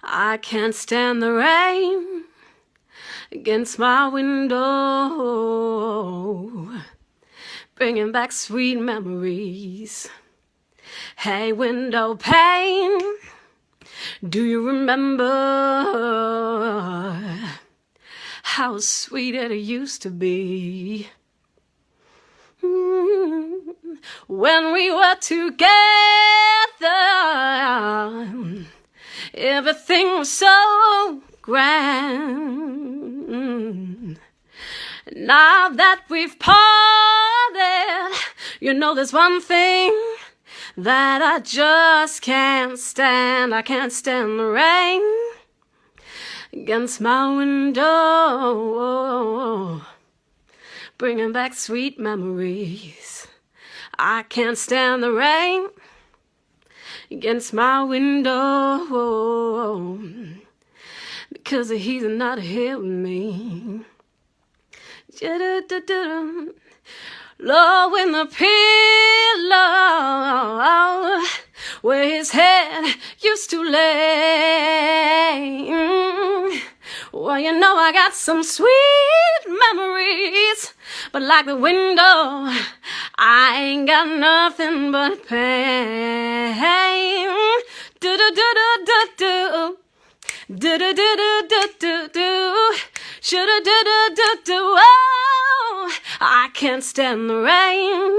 I can't stand the rain against my window, bringing back sweet memories. Hey, window pane, do you remember how sweet it used to be? When we were together, everything was so grand. Now that we've parted, you know there's one thing that I just can't stand. I can't stand the rain against my window, bringing back sweet memories. I can't stand the rain against my window, because he's not here with me. Low in the pillow where his head used to lay. Well, you know I got some sweet memories, but like the window, I ain't got nothing but pain. Do do do do do do. Do do do do do do do. Shoulda do do do do. Oh, I can't stand the rain